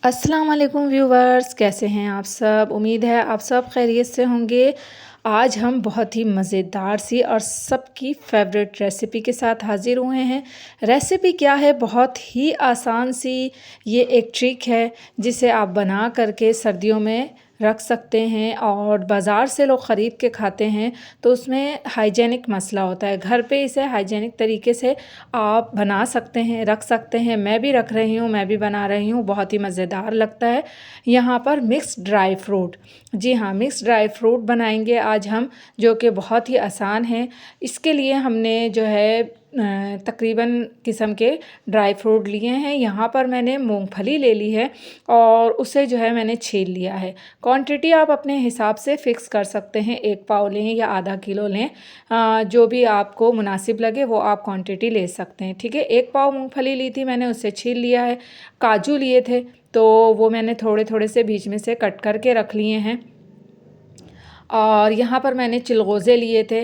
अस्सलाम वालेकुम व्यूवर्स, कैसे हैं आप सब। उम्मीद है आप सब खैरियत से होंगे। आज हम बहुत ही मज़ेदार सी और सबकी फेवरेट रेसिपी के साथ हाज़िर हुए हैं। रेसिपी क्या है, बहुत ही आसान सी ये एक ट्रिक है जिसे आप बना करके सर्दियों में रख सकते हैं और बाज़ार से लोग ख़रीद के खाते हैं तो उसमें हाइजेनिक मसला होता है। घर पे इसे हाइजेनिक तरीके से आप बना सकते हैं, रख सकते हैं। मैं भी रख रही हूँ, मैं भी बना रही हूँ, बहुत ही मज़ेदार लगता है। यहाँ पर मिक्स ड्राई फ्रूट, जी हाँ, मिक्स ड्राई फ्रूट बनाएंगे आज हम, जो कि बहुत ही आसान है। इसके लिए हमने जो है तकरीबन किस्म के ड्राई फ्रूट लिए हैं। यहाँ पर मैंने मूंगफली ले ली है और उसे जो है मैंने छील लिया है। क्वांटिटी आप अपने हिसाब से फ़िक्स कर सकते हैं, 1 पाव लें या आधा किलो लें, जो भी आपको मुनासिब लगे वो आप क्वांटिटी ले सकते हैं। ठीक है, 1 पाव मूंगफली ली थी मैंने, उसे छील लिया है। काजू लिए थे तो वो मैंने थोड़े थोड़े से बीच में से कट करके रख लिए हैं। और यहाँ पर मैंने चिलगोज़े लिए थे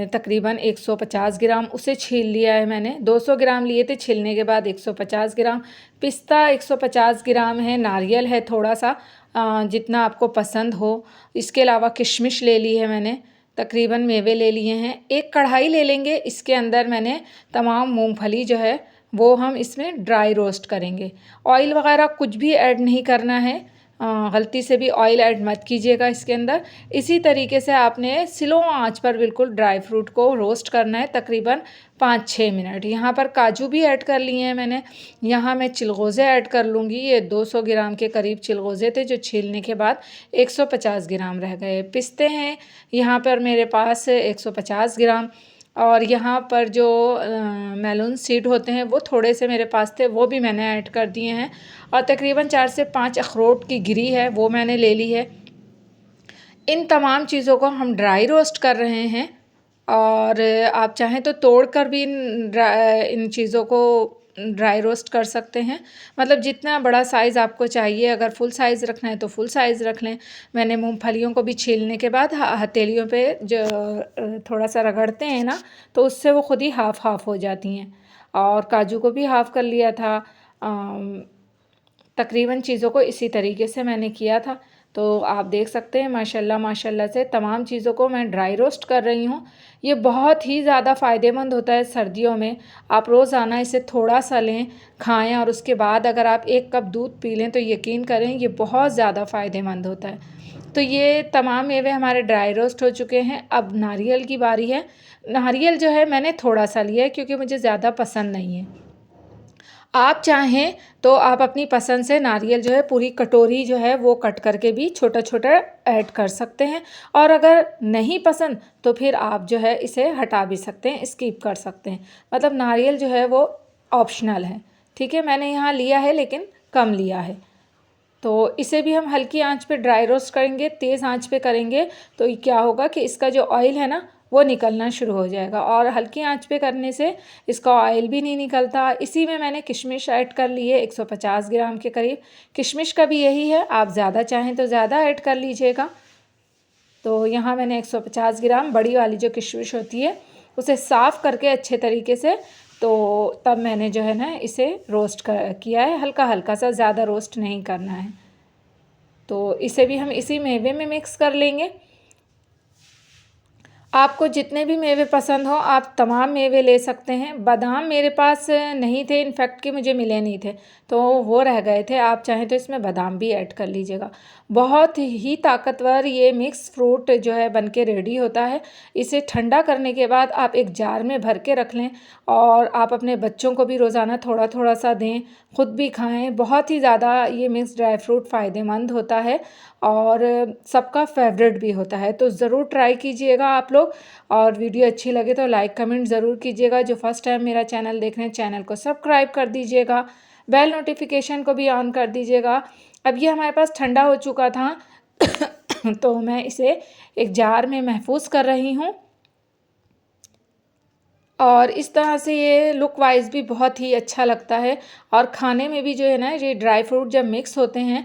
तकरीबन 150 ग्राम, उसे छील लिया है मैंने। 200 ग्राम लिए थे, छीलने के बाद 150 ग्राम। पिस्ता 150 ग्राम है। नारियल है थोड़ा सा, जितना आपको पसंद हो। इसके अलावा किशमिश ले ली है मैंने। तकरीबन मेवे ले लिए हैं। एक कढ़ाई ले लेंगे, इसके अंदर मैंने तमाम मूंगफली जो है वो हम इसमें ड्राई रोस्ट करेंगे। ऑयल वगैरह कुछ भी ऐड नहीं करना है, गलती से भी ऑयल ऐड मत कीजिएगा इसके अंदर। इसी तरीके से आपने स्लो आंच पर बिल्कुल ड्राई फ्रूट को रोस्ट करना है तकरीबन 5-6 मिनट। यहाँ पर काजू भी ऐड कर लिए हैं मैंने। यहाँ मैं चिलगोज़े ऐड कर लूँगी। ये 200 ग्राम के करीब चिलगोज़े थे जो छीलने के बाद 150 ग्राम रह गए। पिस्ते हैं यहाँ पर मेरे पास 150 ग्राम। और यहाँ पर जो मेलन सीड होते हैं वो थोड़े से मेरे पास थे, वो भी मैंने ऐड कर दिए हैं। और तकरीबन 4 से 5 अखरोट की गिरी है, वो मैंने ले ली है। इन तमाम चीज़ों को हम ड्राई रोस्ट कर रहे हैं और आप चाहें तो तोड़ कर भी इन चीज़ों को ड्राई रोस्ट कर सकते हैं। मतलब जितना बड़ा साइज़ आपको चाहिए, अगर फुल साइज़ रखना है तो फुल साइज़ रख लें। मैंने मूंगफलियों को भी छीलने के बाद हथेलियों पे जो थोड़ा सा रगड़ते हैं ना, तो उससे वो खुद ही हाफ़ हाफ़ हो जाती हैं। और काजू को भी हाफ़ कर लिया था। तकरीबन चीज़ों को इसी तरीके से मैंने किया था। तो आप देख सकते हैं माशाल्लाह माशाल्लाह से तमाम चीज़ों को मैं ड्राई रोस्ट कर रही हूँ। ये बहुत ही ज़्यादा फ़ायदेमंद होता है सर्दियों में। आप रोज़ाना इसे थोड़ा सा लें, खाएं और उसके बाद अगर आप 1 कप दूध पी लें तो यकीन करें ये बहुत ज़्यादा फ़ायदेमंद होता है। तो ये तमाम मेवे हमारे ड्राई रोस्ट हो चुके हैं। अब नारियल की बारी है। नारियल जो है मैंने थोड़ा सा लिया है क्योंकि मुझे ज़्यादा पसंद नहीं है। आप चाहें तो आप अपनी पसंद से नारियल जो है पूरी कटोरी जो है वो कट करके भी छोटा छोटा ऐड कर सकते हैं। और अगर नहीं पसंद तो फिर आप जो है इसे हटा भी सकते हैं, स्किप कर सकते हैं। मतलब नारियल जो है वो ऑप्शनल है। ठीक है, मैंने यहाँ लिया है लेकिन कम लिया है। तो इसे भी हम हल्की आंच पे ड्राई रोस्ट करेंगे। तेज़ आंच पे करेंगे तो क्या होगा कि इसका जो ऑयल है ना वो निकलना शुरू हो जाएगा, और हल्की आंच पे करने से इसका ऑयल भी नहीं निकलता। इसी में मैंने किशमिश ऐड कर ली है 150 ग्राम के करीब। किशमिश का भी यही है, आप ज़्यादा चाहें तो ज़्यादा ऐड कर लीजिएगा। तो यहाँ मैंने 150 ग्राम बड़ी वाली जो किशमिश होती है उसे साफ़ करके अच्छे तरीके से, तो तब मैंने जो है ना इसे रोस्ट किया है। हल्का हल्का सा, ज़्यादा रोस्ट नहीं करना है। तो इसे भी हम इसी मेवे में मिक्स कर लेंगे। आपको जितने भी मेवे पसंद हो आप तमाम मेवे ले सकते हैं। बादाम मेरे पास नहीं थे, इनफैक्ट कि मुझे मिले नहीं थे तो वो रह गए थे। आप चाहें तो इसमें बादाम भी ऐड कर लीजिएगा। बहुत ही ताकतवर ये मिक्स फ्रूट जो है बनके रेडी होता है। इसे ठंडा करने के बाद आप एक जार में भर के रख लें और आप अपने बच्चों को भी रोज़ाना थोड़ा थोड़ा सा दें, ख़ुद भी खाएं। बहुत ही ज़्यादा ये मिक्स ड्राई फ्रूट फ़ायदेमंद होता है और सबका फेवरेट भी होता है। तो ज़रूर ट्राई कीजिएगा आप लोग। और वीडियो अच्छी लगे तो लाइक कमेंट ज़रूर कीजिएगा। जो फर्स्ट टाइम मेरा चैनल देख रहे हैं चैनल को सब्सक्राइब कर दीजिएगा, बेल नोटिफिकेशन को भी ऑन कर दीजिएगा। अब ये हमारे पास ठंडा हो चुका था तो मैं इसे एक जार में महफूज कर रही हूँ। और इस तरह से ये लुक वाइज भी बहुत ही अच्छा लगता है और खाने में भी जो है ना, ये ड्राई फ्रूट जब मिक्स होते हैं